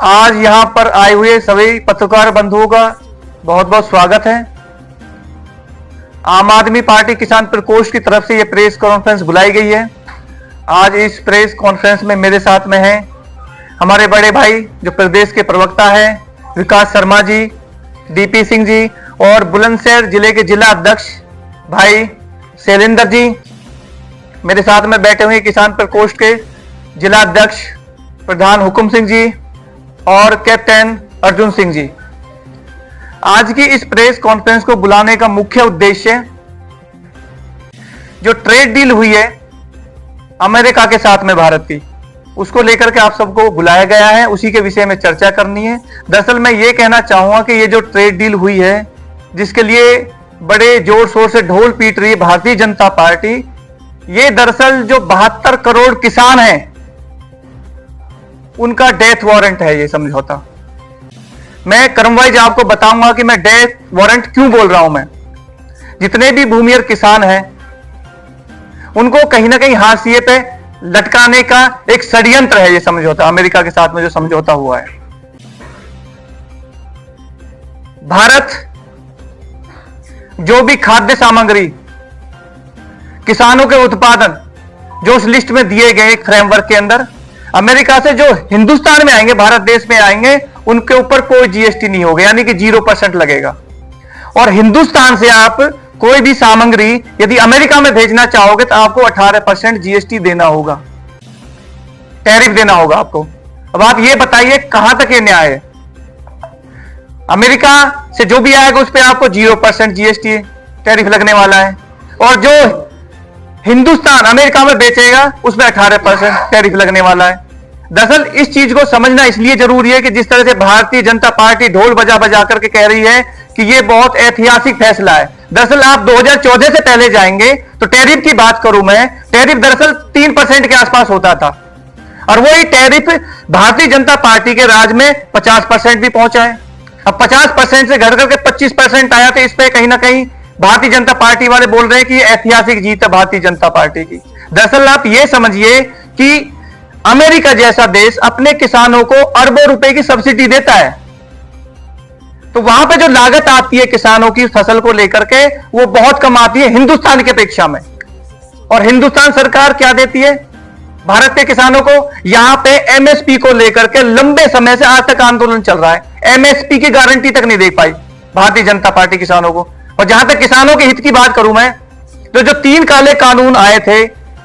आज यहां पर आए हुए सभी पत्रकार बंधुओं का बहुत बहुत स्वागत है। आम आदमी पार्टी किसान प्रकोष्ठ की तरफ से यह प्रेस कॉन्फ्रेंस बुलाई गई है। आज इस प्रेस कॉन्फ्रेंस में मेरे साथ में हैं हमारे बड़े भाई जो प्रदेश के प्रवक्ता हैं विकास शर्मा जी, डीपी सिंह जी और बुलंदशहर जिले के जिला अध्यक्ष भाई शैलेंद्र जी। मेरे साथ में बैठे हुए किसान प्रकोष्ठ के जिला अध्यक्ष प्रधान हुकुम सिंह जी और कैप्टन अर्जुन सिंह जी। आज की इस प्रेस कॉन्फ्रेंस को बुलाने का मुख्य उद्देश्य जो ट्रेड डील हुई है अमेरिका के साथ में भारत की, उसको लेकर के आप सबको बुलाया गया है, उसी के विषय में चर्चा करनी है। दरअसल मैं ये कहना चाहूंगा कि ये जो ट्रेड डील हुई है जिसके लिए बड़े जोर शोर से ढोल पीट रही है भारतीय जनता पार्टी, ये दरअसल जो 72 करोड़ किसान हैं उनका डेथ वारंट है ये समझौता। मैं क्रमवाइज आपको बताऊंगा कि मैं डेथ वारंट क्यों बोल रहा हूं। मैं जितने भी भूमिहीन किसान हैं उनको कहीं ना कहीं हाशिए पे लटकाने का एक षड्यंत्र है ये समझौता, अमेरिका के साथ में जो समझौता हुआ है। भारत जो भी खाद्य सामग्री किसानों के उत्पादन जो उस लिस्ट में दिए गए एक फ्रेमवर्क के अंदर, अमेरिका से जो हिंदुस्तान में आएंगे, भारत देश में आएंगे, उनके ऊपर कोई जीएसटी नहीं होगा, यानी कि 0% लगेगा। और हिंदुस्तान से आप कोई भी सामग्री यदि अमेरिका में भेजना चाहोगे तो आपको 18% जीएसटी देना होगा, टैरिफ देना होगा आपको। अब आप ये बताइए कहां तक ये न्याय है। अमेरिका से जो भी आएगा उस पर आपको 0% जीएसटी टैरिफ लगने वाला है, और जो हिंदुस्तान अमेरिका में बेचेगा उसमें 18% टैरिफ लगने वाला है। दरअसल इस चीज को समझना इसलिए जरूरी है कि जिस तरह से भारतीय जनता पार्टी ढोल बजा बजा करके कह रही है कि यह बहुत ऐतिहासिक फैसला है। दरअसल आप 2014 से पहले जाएंगे तो टैरिफ की बात करूं मैं, टैरिफ दरअसल 3% के आसपास होता था, और वही टैरिफ भारतीय जनता पार्टी के राज में 50% भी पहुंचा है। अब 50% से घट करके 25% आया, तो इस पर कहीं ना कहीं भारतीय जनता पार्टी वाले बोल रहे हैं कि ऐतिहासिक जीत है भारतीय जनता पार्टी की। दरअसल आप यह समझिए कि अमेरिका जैसा देश अपने किसानों को अरबों रुपए की सब्सिडी देता है, तो वहां पे जो लागत आती है किसानों की फसल को लेकर के वो बहुत कम आती है हिंदुस्तान की अपेक्षा में। और हिंदुस्तान सरकार क्या देती है भारत के किसानों को, यहां पे एमएसपी को लेकर के लंबे समय से आज तक आंदोलन चल रहा है, एमएसपी की गारंटी तक नहीं दे पाई भारतीय जनता पार्टी किसानों को। और जहां तक किसानों के हित की बात करूं मैं, तो जो 3 काले कानून आए थे,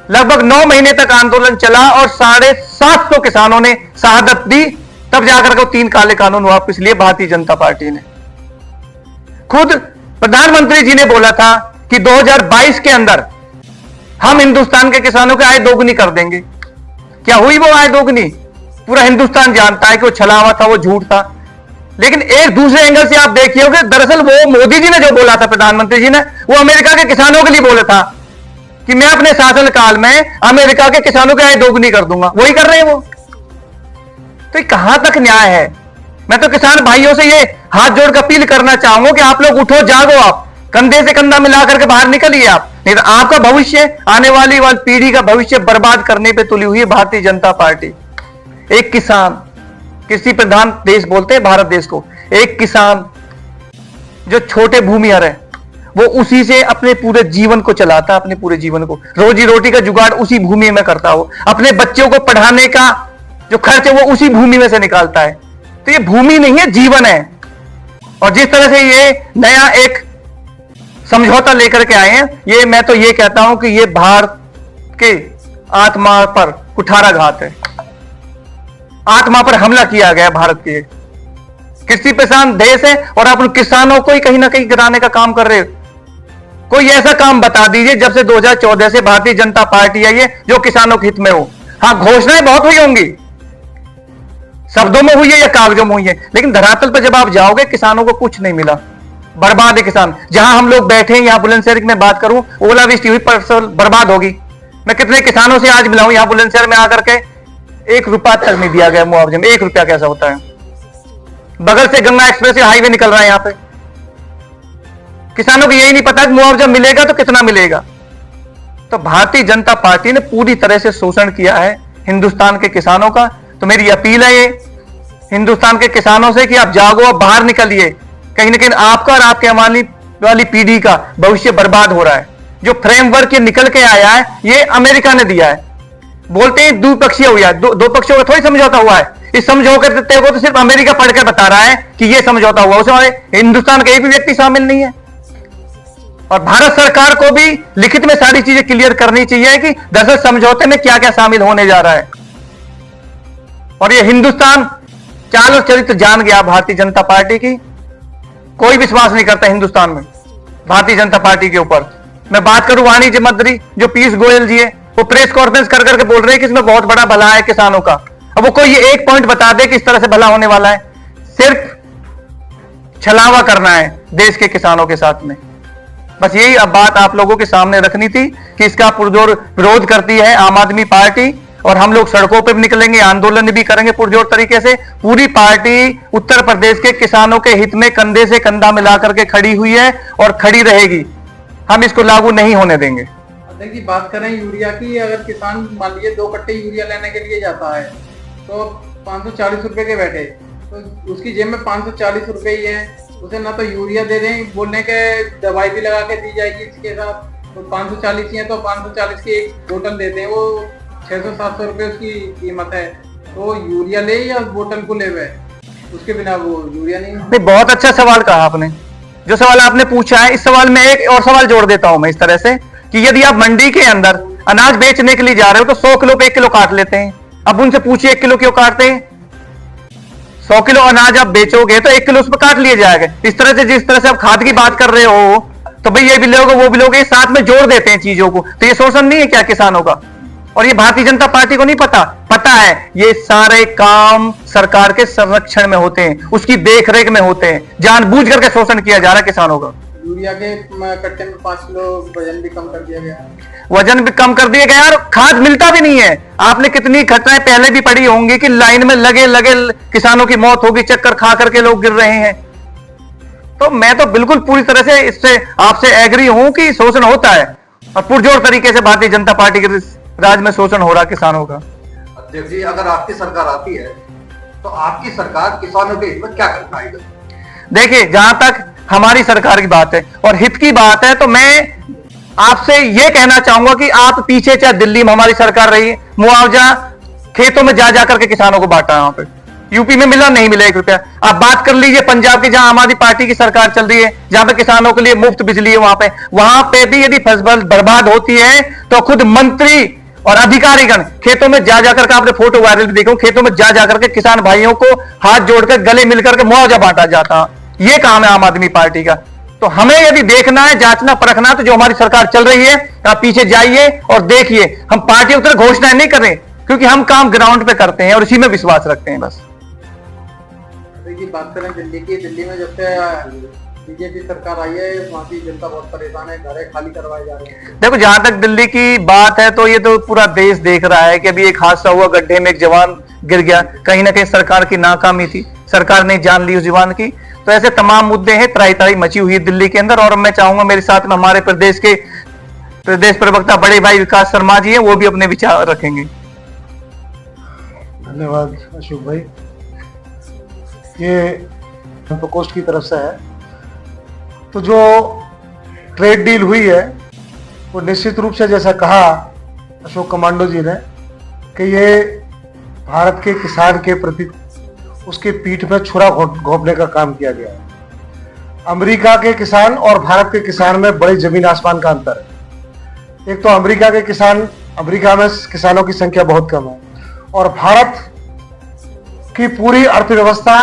लगभग 9 महीने तक आंदोलन चला और 750 किसानों ने शहादत दी, तब जाकर के 3 काले कानून वापस लिए भारतीय जनता पार्टी ने। खुद प्रधानमंत्री जी ने बोला था कि 2022 के अंदर हम हिंदुस्तान के किसानों की आय दोगुनी कर देंगे। क्या हुई वो आय दोगुनी? पूरा हिंदुस्तान जानता है कि वो छलावा था, वो झूठ था। लेकिन एक दूसरे एंगल से आप देखिए होगे, दरअसल वो मोदी जी ने जो बोला था, प्रधानमंत्री जी ने, वो अमेरिका के किसानों के लिए बोला था कि मैं अपने शासनकाल में अमेरिका के किसानों की आय दोगुनी कर दूंगा। वही कर रहे हैं वो। तो कहां तक न्याय है? मैं तो किसान भाइयों से ये हाथ जोड़कर अपील करना चाहूंगा कि आप लोग उठो, जागो, आप कंधे से कंधा मिला करके बाहर निकलिए आप, नहीं तो आपका भविष्य, आने वाली पीढ़ी का भविष्य बर्बाद करने पे तुली हुई है भारतीय जनता पार्टी। एक किसान, कृषि प्रधान देश बोलते हैं भारत देश को, एक किसान जो छोटे भूमिहीन है वो उसी से अपने पूरे जीवन को चलाता है, अपने पूरे जीवन को रोजी रोटी का जुगाड़ उसी भूमि में करता हो, अपने बच्चों को पढ़ाने का जो खर्च है वो उसी भूमि में से निकालता है। तो ये भूमि नहीं है, जीवन है। और जिस तरह से ये नया एक समझौता लेकर के आए हैं, ये मैं तो ये कहता हूं कि ये भारत के आत्मा पर कुठाराघात है, आत्मा पर हमला किया गया भारत के। कृषि प्रधान देश है और आप उन किसानों को ही कहीं ना कहीं गिराने का काम कर रहे हो। कोई ऐसा काम बता दीजिए जब से 2014 से भारतीय जनता पार्टी आई है जो किसानों के हित में हो। हां, घोषणाएं बहुत हुई होंगी, शब्दों में हुई है या कागजों में हुई है, लेकिन धरातल पर जब आप जाओगे किसानों को कुछ नहीं मिला। बर्बाद है किसान। जहां हम लोग बैठे हैं, यहां बुलंदशहर की मैं बात करूं, ओलावृष्टि हुई, फसल बर्बाद होगी। मैं कितने किसानों से आज मिला हूं यहां बुलंदशहर में आकर के, 1 रुपया तक नहीं दिया गया मुआवजे में। 1 रुपया कैसा होता है? बगल से गंगा एक्सप्रेस हाईवे निकल रहा है यहां पे। किसानों को यही नहीं पता कि मुआवजा मिलेगा तो कितना मिलेगा। तो भारतीय जनता पार्टी ने पूरी तरह से शोषण किया है हिंदुस्तान के किसानों का। तो मेरी अपील है ये हिंदुस्तान के किसानों से कि आप जागो, अब बाहर निकलिए। कहीं ना कहीं आपका और आपके आने वाली पीढ़ी का भविष्य बर्बाद हो रहा है। जो फ्रेमवर्क ये निकल के आया है ये अमेरिका ने दिया है। बोलते हैं द्विपक्षीय हुआ, दो पक्षों का थोड़ी समझौता हुआ है। इस समझौते को तो सिर्फ अमेरिका पढ़कर बता रहा है कि ये समझौता हुआ, उसमें हिंदुस्तान का एक भी व्यक्ति शामिल नहीं है। और भारत सरकार को भी लिखित में सारी चीजें क्लियर करनी चाहिए कि दरअसल समझौते में क्या क्या शामिल होने जा रहा है। और ये हिंदुस्तान चाल और चरित्र जान गया भारतीय जनता पार्टी की। कोई विश्वास नहीं करता हिंदुस्तान में भारतीय जनता पार्टी के ऊपर। मैं बात करूं वाणिज्य मंत्री जो पीयूष गोयल जी है, वो प्रेस कॉन्फ्रेंस कर करके बोल रहे हैं कि इसमें बहुत बड़ा भला है किसानों का। अब वो कोई ये एक पॉइंट बता दे कि इस तरह से भला होने वाला है। सिर्फ छलावा करना है देश के किसानों के साथ में। बस यही अब बात आप लोगों के सामने रखनी थी कि इसका पुरजोर विरोध करती है आम आदमी पार्टी। और हम लोग सड़कों पर भी निकलेंगे, आंदोलन भी करेंगे पुरजोर तरीके से। पूरी पार्टी उत्तर प्रदेश के किसानों के हित में कंधे से कंधा मिलाकर के खड़ी हुई है और खड़ी रहेगी। हम इसको लागू नहीं होने देंगे। देखिए, बात करें यूरिया की, अगर किसान मान लीजिए 2 कट्टे यूरिया लेने के लिए जाता है तो 540 रुपए के बैठे, तो उसकी जेब में 540 रुपए ही है। उसे ना तो यूरिया दे दें, बोलने के दवाई भी लगा के दी जाएगी इसके साथ, तो 540 ही है तो 540 की एक बोतल देते हैं, वो 600-700 रुपए उसकी कीमत है। तो यूरिया ले या बोतल को ले वे, उसके बिना वो यूरिया नहीं। बहुत अच्छा सवाल कहा आपने। जो सवाल आपने पूछा है, इस सवाल में एक और सवाल जोड़ देता हूं मैं इस तरह से कि यदि आप मंडी के अंदर अनाज बेचने के लिए जा रहे हो तो 100 किलो पे 1 किलो काट लेते हैं। अब उनसे पूछिए 1 किलो क्यों काटते हैं? 100 किलो अनाज आप बेचोगे तो 1 किलो उस पर काट लिया जाएगा। इस तरह से जिस तरह से आप खाद की बात कर रहे हो तो भाई ये भी लोगे वो भी लोगे, साथ में जोड़ देते हैं चीजों को। तो ये शोषण नहीं है क्या किसानों का? और ये भारतीय जनता पार्टी को नहीं पता है ये सारे काम सरकार के संरक्षण में होते हैं, उसकी देखरेख में होते हैं। जानबूझ करके शोषण किया जा रहा है किसानों का। यूरिया के कट्टे में 5 किलो वजन भी कम कर दिया गया। वजन भी कम कर दिया गया और खाद मिलता भी नहीं है। आपने कितनी घटनाएं पहले भी पढ़ी होंगी कि लाइन में लगे लगे किसानों की मौत होगी, चक्कर खा करके लोग गिर रहे हैं। तो मैं तो बिल्कुल पूरी तरह से इससे आपसे एग्री हूं कि शोषण होता है और पुरजोर तरीके से भारतीय जनता पार्टी के राज में शोषण हो रहा किसानों का। अध्यक्ष जी, अगर आपकी सरकार आती है तो आपकी सरकार किसानों के हित में क्या कर पाएगी? देखिए, जहां तक हमारी सरकार की बात है और हित की बात है तो मैं आपसे यह कहना चाहूंगा कि आप पीछे चाहे दिल्ली में हमारी सरकार रही, मुआवजा खेतों में जा जाकर के किसानों को बांटा। यहाँ पे यूपी में मिला नहीं मिला 1 रुपया। आप बात कर लीजिए पंजाब की, जहां आम आदमी पार्टी की सरकार चल रही है, जहां पे किसानों के लिए मुफ्त बिजली है, वहां पे भी यदि फसल बर्बाद होती है तो खुद मंत्री और अधिकारीगण खेतों में जा जाकर के, आपने फोटो वायरल भी देखो, खेतों में जा जाकर के किसान भाइयों को हाथ जोड़कर गले मिलकर के मुआवजा बांटा जाता। ये काम है आम आदमी पार्टी का। तो हमें यदि देखना है, जांचना परखना, तो जो हमारी सरकार चल रही है आप पीछे जाइए और देखिए। हम पार्टियों की तरह घोषणाएं नहीं कर रहे क्योंकि हम काम ग्राउंड पे करते हैं और इसी में विश्वास रखते हैं। बस देखिए, बात करें दिल्ली की, दिल्ली में जब से बीजेपी सरकार आई है वहां की जनता बहुत परेशान है, घर खाली करवाए जा रहे हैं। देखो, जहां तक दिल्ली की बात है तो ये तो पूरा देश देख रहा है कि अभी एक हादसा हुआ, गड्ढे में एक जवान गिर गया। कहीं ना कहीं सरकार की नाकामी थी, सरकार ने जान ली उस जवान की। तो ऐसे तमाम मुद्दे हैं, त्राही त्राही मची हुई है दिल्ली के अंदर। और मैं चाहूंगा मेरे साथ में हमारे प्रदेश के प्रदेश प्रवक्ता बड़े भाई विकास शर्मा जी हैं, वो भी अपने विचार रखेंगे। धन्यवाद अशोक भाई। ये प्रकोष्ठ की तरफ से है। तो जो ट्रेड डील हुई है वो निश्चित रूप से, जैसा कहा अशोक कमांडो जी ने, कि ये भारत के किसान के प्रति उसके पीठ में छुरा घोंपने का काम किया गया है। अमेरिका के किसान और भारत के किसान में बड़ी जमीन आसमान का अंतर है। एक तो अमेरिका में किसानों की संख्या बहुत कम है और भारत की पूरी अर्थव्यवस्था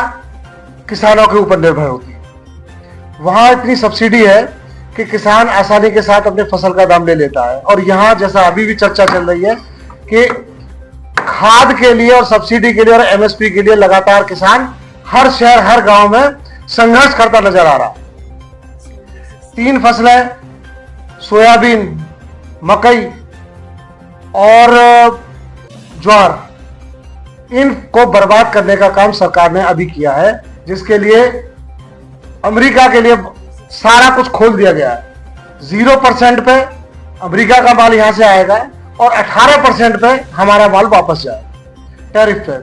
किसानों के ऊपर निर्भर होती है। वहां इतनी सब्सिडी है कि किसान आसानी के साथ अपने फसल का दाम ले लेता है। और यहाँ जैसा अभी भी चर्चा चल रही है कि खाद के लिए और सब्सिडी के लिए और एमएसपी के लिए लगातार किसान हर शहर हर गांव में संघर्ष करता नजर आ रहा। 3 फसलें, सोयाबीन, मकई और ज्वार, इनको बर्बाद करने का काम सरकार ने अभी किया है, जिसके लिए अमेरिका के लिए सारा कुछ खोल दिया गया है। 0% पे अमेरिका का माल यहां से आएगा और 18% पे हमारा माल वापस जाएगा टैरिफ पे।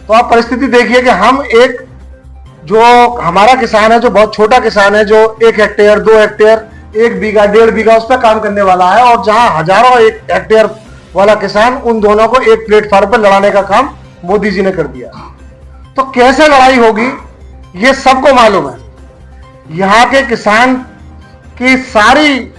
तो तो आप परिस्थिति देखिए कि हम एक जो हमारा किसान है, जो बहुत छोटा किसान है, जो 1 हेक्टेयर 2 हेक्टेयर 1 बीघा 1.5 बीघा उस पर काम करने वाला है, और जहां हजारों 1 हेक्टेयर वाला किसान, उन दोनों को एक प्लेटफॉर्म पर लड़ाने का काम मोदी जी ने कर दिया। तो कैसे लड़ाई होगी ये सबको मालूम है। यहाँ के किसान की सारी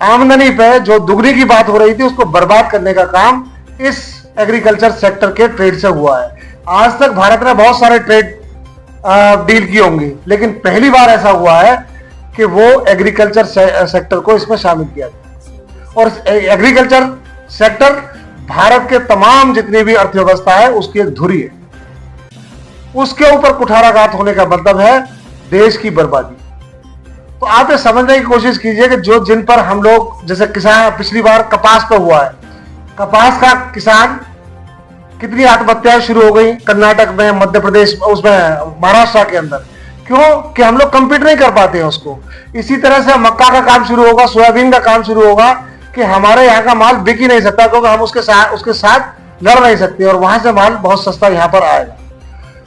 आमदनी पे जो दुगनी की बात हो रही थी उसको बर्बाद करने का काम इस एग्रीकल्चर सेक्टर के ट्रेड से हुआ है। आज तक भारत ने बहुत सारे ट्रेड डील की होंगी, लेकिन पहली बार ऐसा हुआ है कि वो एग्रीकल्चर सेक्टर को इसमें शामिल किया गया। और एग्रीकल्चर सेक्टर भारत के तमाम जितनी भी अर्थव्यवस्था है उसकी एक धुरी है। उसके ऊपर कुठाराघात होने का मतलब है देश की बर्बादी। तो आप ये समझने की कोशिश कीजिए कि जो जिन पर हम लोग, जैसे किसान पिछली बार कपास पे हुआ है, कपास का किसान कितनी आत्महत्याएं शुरू हो गई कर्नाटक में, मध्य प्रदेश, उसमें महाराष्ट्र के अंदर। क्यों? कि हम लोग कंपीट नहीं कर पाते हैं उसको। इसी तरह से मक्का का काम शुरू होगा, सोयाबीन का काम शुरू होगा कि हमारे यहाँ का माल बिक ही नहीं सकता क्योंकि हम उसके साथ लड़ नहीं सकते, और वहां से माल बहुत सस्ता यहाँ पर आएगा।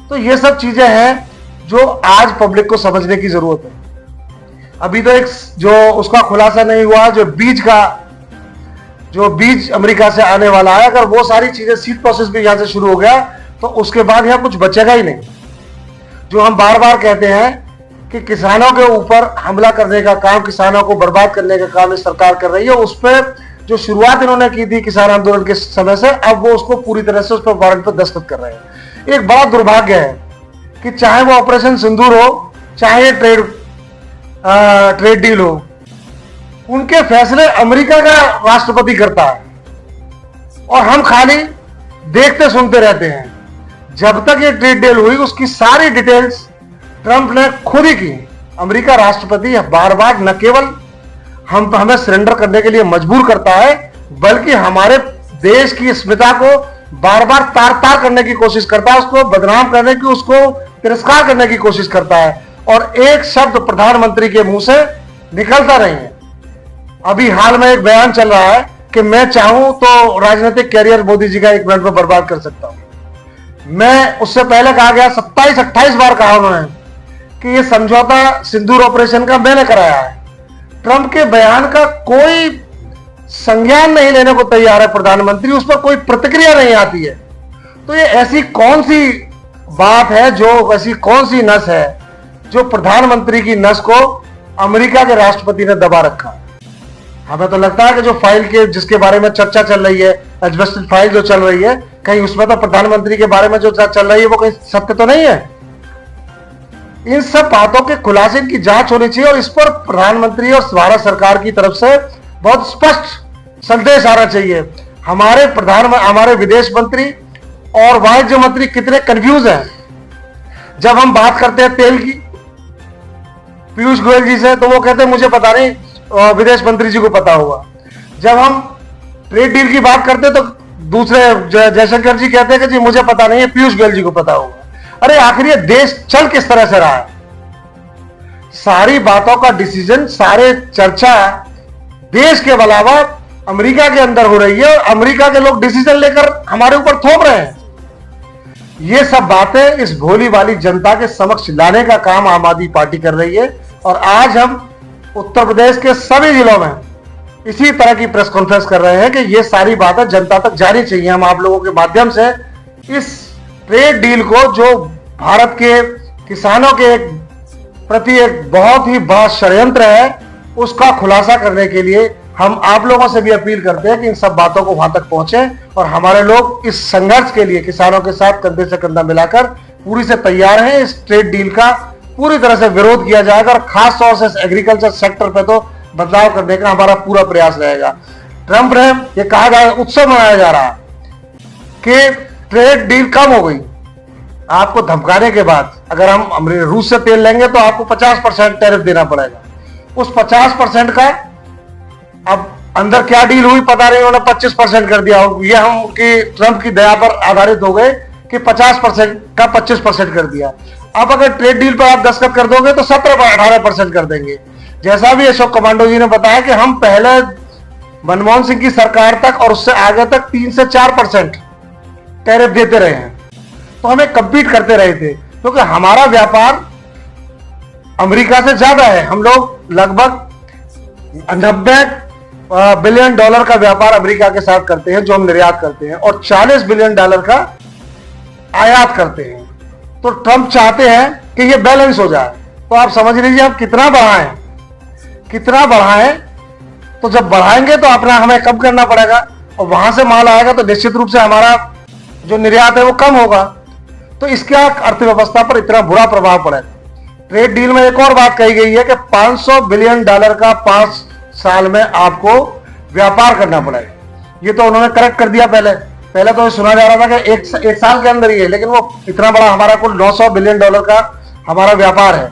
तो ये सब चीजें हैं जो आज पब्लिक को समझने की जरूरत है। अभी तो एक जो उसका खुलासा नहीं हुआ, जो बीज अमेरिका से आने वाला है, अगर वो सारी चीजें सीड प्रोसेस भी यहां से शुरू हो गया तो उसके बाद यहां कुछ बचेगा ही नहीं। जो हम बार बार कहते हैं कि किसानों के ऊपर हमला करने का काम, किसानों को बर्बाद करने का काम इस सरकार कर रही है, उस पर जो शुरुआत इन्होंने की थी किसान आंदोलन के समय से, अब वो उसको पूरी तरह से उस पर वारंट पर दस्तखत कर रहे हैं। एक बड़ा दुर्भाग्य है कि चाहे वो ऑपरेशन सिंदूर हो, चाहे ट्रेड डील हो, उनके फैसले अमेरिका का राष्ट्रपति करता है और हम खाली देखते सुनते रहते हैं। जब तक ये ट्रेड डील हुई उसकी सारी डिटेल्स ट्रंप ने खुद ही की। अमेरिका राष्ट्रपति बार बार न केवल हमें सरेंडर करने के लिए मजबूर करता है, बल्कि हमारे देश की अस्मिता को बार बार तार तार करने की कोशिश करता है, उसको बदनाम करने की, उसको तिरस्कार करने की कोशिश करता है, और एक शब्द प्रधानमंत्री के मुंह से निकलता नहीं है। अभी हाल में एक बयान चल रहा है कि मैं चाहूं तो राजनीतिक कैरियर मोदी जी का 1 मिनट में बर्बाद कर सकता हूं। मैं उससे पहले कहा गया 27-28 बार कहा उन्होंने कि ये समझौता सिंदूर ऑपरेशन का मैंने कराया है। ट्रंप के बयान का कोई संज्ञान नहीं लेने को तैयार है प्रधानमंत्री, उस पर कोई प्रतिक्रिया नहीं आती है। तो ये ऐसी कौन सी बात है, जो ऐसी कौन सी नस है जो प्रधानमंत्री की नस को अमेरिका के राष्ट्रपति ने दबा रखा? हमें तो लगता है कि जो फाइल के जिसके बारे में चर्चा चल रही है, एजबेस्टेड फाइल जो चल रही है, कहीं उसमें तो प्रधानमंत्री के बारे में जो चल रही है वो कहीं सत्य तो नहीं है। इन सब बातों के खुलासे की जांच होनी चाहिए और इस पर प्रधानमंत्री और भारत सरकार की तरफ से बहुत स्पष्ट संदेश आना चाहिए। हमारे विदेश मंत्री और वाणिज्य मंत्री कितने कंफ्यूज हैं। जब हम बात करते हैं तेल की पीयूष गोयल जी से, तो वो कहते हैं मुझे पता नहीं, विदेश मंत्री जी को पता होगा। जब हम ट्रेड डील की बात करते हैं तो दूसरे जयशंकर जी कहते हैं कि जी मुझे पता नहीं है, पीयूष गोयल जी को पता होगा। अरे आखिर ये देश चल किस तरह से रहा है? सारी बातों का डिसीजन, सारे चर्चा देश के अलावा अमेरिका के अंदर हो रही है और अमेरिका के लोग डिसीजन लेकर हमारे ऊपर थोप रहे हैं। ये सब बातें इस भोली वाली जनता के समक्ष लाने का काम आम आदमी पार्टी कर रही है। और आज हम उत्तर प्रदेश के सभी जिलों में इसी तरह की प्रेस कॉन्फ्रेंस कर रहे हैं कि ये सारी बातें जनता तक जानी चाहिए। हम आप लोगों के माध्यम से इस ट्रेड डील को, जो भारत के किसानों के प्रति एक बहुत ही बड़ा षड्यंत्र है, उसका खुलासा करने के लिए हम आप लोगों से भी अपील करते हैं कि इन सब बातों को वहां तक पहुंचे और हमारे लोग इस संघर्ष के लिए किसानों के साथ कंधे से कंधा मिलाकर पूरी से तैयार हैं। इस ट्रेड डील का पूरी तरह से विरोध किया जाएगा और खास तौर से एग्रीकल्चर सेक्टर पे तो बदलाव करने का हमारा पूरा प्रयास रहेगा। ट्रंप ने ये कहा जा रहा, उत्सव मनाया जा रहा कि ट्रेड डील कम हो गई। आपको धमकाने के बाद अगर हम रूस से तेल लेंगे तो आपको 50% टैरिफ देना पड़ेगा। उस 50% का अब अंदर क्या डील हुई पता नहीं, उन्होंने 25% कर दिया। ये हम कि ट्रंप की दया पर आधारित हो गए कि 50% का 25% कर दिया। अब अगर ट्रेड डील पर आप दस्तखत कर दोगे तो 17-18% कर देंगे। जैसा भी अशोक कमांडो जी ने बताया कि हम पहले मनमोहन सिंह की सरकार तक और उससे आगे तक 3 से 4% टैरिफ देते रहे हैं। तो हमें कम्पीट करते रहे थे, क्योंकि हमारा व्यापार अमेरिका से ज्यादा है। हम लोग लगभग 90 बिलियन डॉलर का व्यापार अमेरिका के साथ करते हैं जो हम निर्यात करते हैं, और 40 बिलियन डॉलर का आयात करते हैं। तो ट्रंप चाहते हैं कि ये बैलेंस हो जाए। तो आप समझ लीजिए हम कितना बढ़ाएं। तो जब बढ़ाएंगे तो अपना हमें कम करना पड़ेगा, और वहां से माल आएगा तो निश्चित रूप से हमारा जो निर्यात है वो कम होगा। तो इसका अर्थव्यवस्था पर इतना बुरा प्रभाव पड़ेगा। ट्रेड डील में एक और बात कही गई है कि 500 बिलियन डॉलर का 5 साल में आपको व्यापार करना पड़ेगा। ये तो उन्होंने करेक्ट कर दिया। पहले तो सुना जा रहा था कि एक साल के अंदर ही है, लेकिन वो इतना बड़ा हमारा कुल 900 बिलियन डॉलर का हमारा व्यापार है,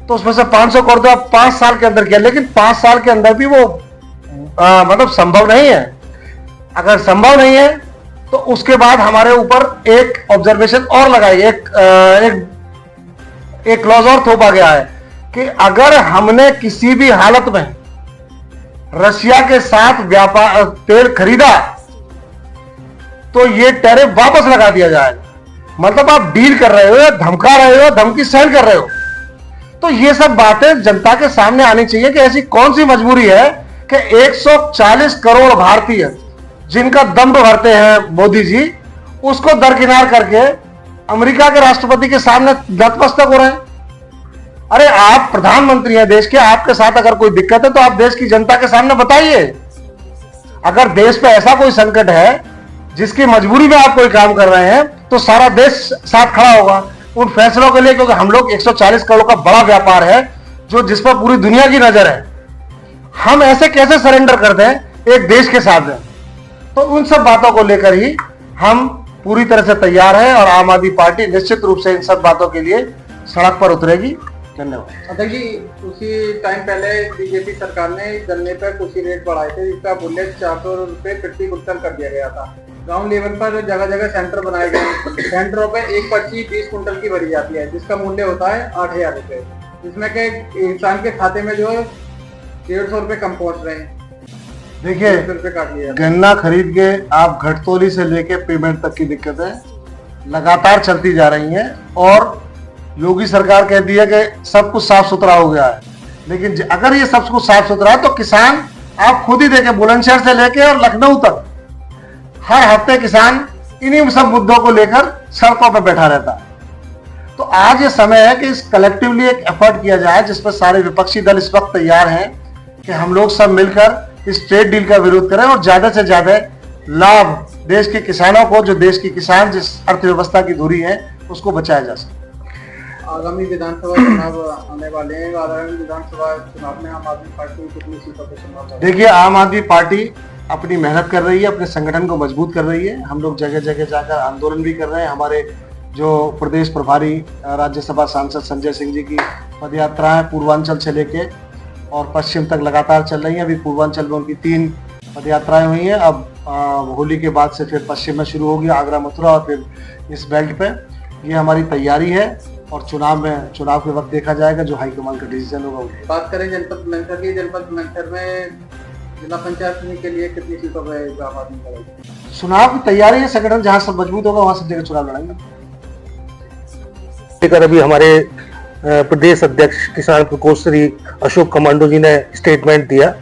तो उसमें से 500 कर दो 5 साल के अंदर किया। लेकिन 5 साल के अंदर भी वो मतलब संभव नहीं है। अगर संभव नहीं है तो उसके बाद हमारे ऊपर एक ऑब्जर्वेशन और लगाई, एक क्लॉज और थोपा गया है कि अगर हमने किसी भी हालत में रशिया के साथ व्यापार तेल खरीदा तो ये टैरिफ वापस लगा दिया जाएगा। मतलब आप डील कर रहे हो, धमका रहे हो, धमकी सहन कर रहे हो। तो ये सब बातें जनता के सामने आनी चाहिए कि ऐसी कौन सी मजबूरी है कि 140 करोड़ भारतीय जिनका दंभ भरते हैं मोदी जी, उसको दरकिनार करके अमेरिका के राष्ट्रपति के सामने नतमस्तक हो रहे हैं। अरे आप प्रधानमंत्री हैं देश के, आपके साथ अगर कोई दिक्कत है तो आप देश की जनता के सामने बताइए। अगर देश पे ऐसा कोई संकट है जिसकी मजबूरी में आप कोई काम कर रहे हैं तो सारा देश साथ खड़ा होगा उन फैसलों के लिए, क्योंकि हम लोग 140 करोड़ का बड़ा व्यापार है जो जिस पर पूरी दुनिया की नजर है। हम ऐसे कैसे सरेंडर कर दें एक देश के साथ में? तो उन सब बातों को लेकर ही हम पूरी तरह से तैयार हैं, और आम आदमी पार्टी निश्चित रूप से इन सब बातों के लिए सड़क पर उतरेगी। धन्यवाद। अध्यक्ष जी, उसी टाइम पहले बीजेपी सरकार ने गन्ने पर कृषि रेट बढ़ाए थे, जिसका मूल्य 400 रुपए प्रति क्विंटल कर दिया गया था। गांव लेवल पर जगह जगह सेंटर बनाए गए। सेंटरों पे एक पर्ची 20 क्विंटल की भरी जाती है, जिसका मूल्य होता है 8000 रुपए, जिसमें के इंसान के खाते में जो है 150 रुपए कम पहुंच रहे हैं। देखिए, गन्ना खरीद के आप घटतोली से लेके पेमेंट तक की दिक्कतें लगातार चलती जा रही हैं, और योगी सरकार कहती है कि सब कुछ साफ सुथरा हो गया है। लेकिन अगर ये सब कुछ साफ सुथरा है तो किसान आप खुद ही देखें, बुलंदशहर से लेके और लखनऊ तक हर हफ्ते किसान इन्हीं सब मुद्दों को लेकर सड़कों पर बैठा रहता है। तो आज ये समय है कि इस कलेक्टिवली एक एफर्ट किया जाए, जिस पर सारे विपक्षी दल इस वक्त तैयार हैं कि हम लोग सब मिलकर इस ट्रेड डील का विरोध करें और ज्यादा से ज्यादा लाभ देश के किसानों को, जो देश के किसान जिस अर्थव्यवस्था की धुरी है, उसको बचाया जा सके। आगामी विधानसभा चुनाव आने वाले हैं। आगामी विधानसभा चुनाव में आम आदमी पार्टी कितनी सीटों पर चुनाव? देखिए, आम आदमी पार्टी अपनी मेहनत कर रही है, अपने संगठन को मजबूत कर रही है। हम लोग जगह जगह जाकर आंदोलन भी कर रहे हैं। हमारे जो प्रदेश प्रभारी राज्यसभा सांसद संजय सिंह जी की पदयात्राएं पूर्वांचल से लेके और पश्चिम तक लगातार चल रही हैं। अभी पूर्वांचल में उनकी 3 पदयात्राएं हुई हैं। अब होली के बाद से फिर पश्चिम में शुरू होगी, आगरा, मथुरा, और फिर इस बेल्ट पे। ये हमारी तैयारी है, और चुनाव के वक्त देखा जाएगा जो हाईकमान का डिसीजन होगा। बात करें जनपद बुलंदशहर की, जनपद बुलंदशहर में जिला पंचायत के लिए कितनी सीटों पर आम आदमी करेगी? चुनाव की तैयारी है, संगठन जहां सब मजबूत होगा वहां सब जगह चुनाव लड़ेंगे। अभी हमारे प्रदेश अध्यक्ष किसान प्रकोष्ठ श्री अशोक कमांडो जी ने स्टेटमेंट दिया।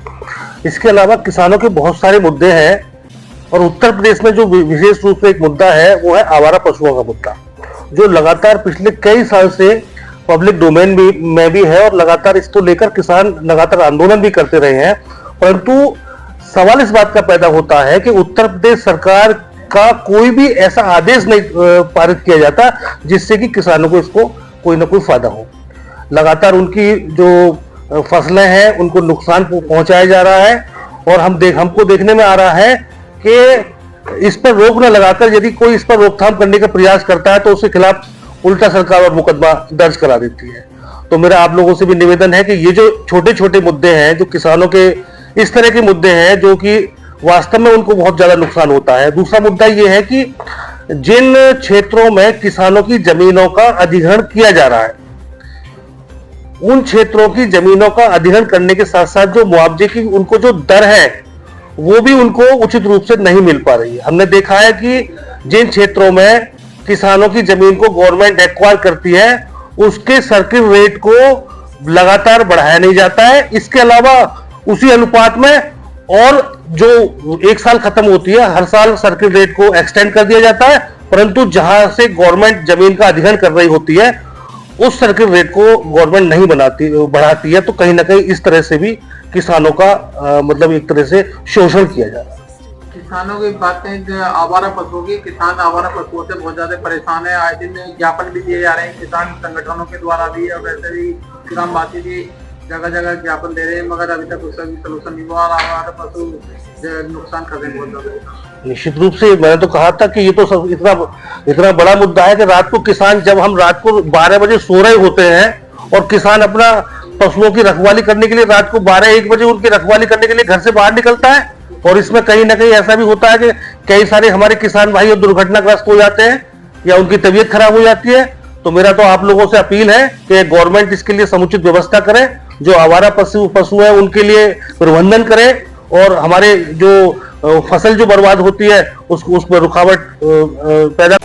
इसके अलावा किसानों के बहुत सारे मुद्दे हैं, और उत्तर प्रदेश में जो विशेष रूप से एक मुद्दा है वो है आवारा पशुओं का मुद्दा, जो लगातार पिछले कई साल से पब्लिक डोमेन में भी है, और लगातार इसको लेकर किसान लगातार आंदोलन भी करते रहे हैं। परंतु सवाल इस बात का पैदा होता है कि उत्तर प्रदेश सरकार का कोई भी ऐसा आदेश नहीं पारित किया जाता जिससे कि किसानों को इसको कोई ना कोई फायदा हो। लगातार उनकी जो फसलें हैं उनको नुकसान पहुंचाया जा रहा है, और हमको देखने में आ रहा है कि इस पर रोक न लगाकर यदि कोई इस पर रोकथाम करने का प्रयास करता है तो उसके खिलाफ उल्टा सरकार और मुकदमा दर्ज करा देती है। तो मेरा आप लोगों से भी निवेदन है कि ये जो छोटे छोटे मुद्दे हैं, जो किसानों के इस तरह के मुद्दे हैं जो कि वास्तव में उनको बहुत ज्यादा नुकसान होता है। दूसरा मुद्दा ये है कि जिन क्षेत्रों में किसानों की जमीनों का अधिग्रहण किया जा रहा है, उन क्षेत्रों की जमीनों का अधिग्रहण करने के साथ साथ जो मुआवजे की उनको जो दर है वो भी उनको उचित रूप से नहीं मिल पा रही है। हमने देखा है कि जिन क्षेत्रों में किसानों की जमीन को गवर्नमेंट एक्वायर करती है उसके सर्किल रेट को लगातार बढ़ाया नहीं जाता है। इसके अलावा उसी अनुपात में और जो एक साल खत्म होती है हर साल सर्किल रेट को एक्सटेंड कर दिया जाता है, परंतु जहां से गवर्नमेंट जमीन का अधिग्रहण कर रही होती है उस सर्किल रेट को गवर्नमेंट नहीं बढ़ाती है। तो कहीं ना कहीं इस तरह से भी किसानों का मतलब एक तरह से शोषण किया जा रहा है। किसानों की बातें आवारा पशुओं की, किसान आवारा पशुओं से बहुत ज्यादा परेशान है। आए दिन ज्ञापन भी दिए जा रहे हैं किसान संगठनों के द्वारा भी, और वैसे भी ग्रामवासी भी जगह जगह ज्ञापन दे रहे हैं, मगर अभी तक उसका भी सलूशन नहीं हुआ। आवारा पशु नुकसान कर रहे हैं बहुत ज्यादा। निश्चित रूप से मैंने तो कहा था कि ये तो सब इतना बड़ा मुद्दा है कि रात को किसान, जब हम रात को 12 बजे सो रहे होते हैं और किसान अपना पशुओं की रखवाली करने के लिए रात को 12-1 बजे उनकी रखवाली करने के लिए घर से बाहर निकलता है, और इसमें कहीं ना कहीं ऐसा भी होता है कि कई सारे हमारे किसान भाई दुर्घटनाग्रस्त हो जाते हैं या उनकी तबीयत खराब हो जाती है। तो मेरा तो आप लोगों से अपील है कि गवर्नमेंट इसके लिए समुचित व्यवस्था करे, जो आवारा पशु है उनके लिए प्रबंधन करे, और हमारे जो फसल जो बर्बाद होती है उसको उस पर रुकावट पैदा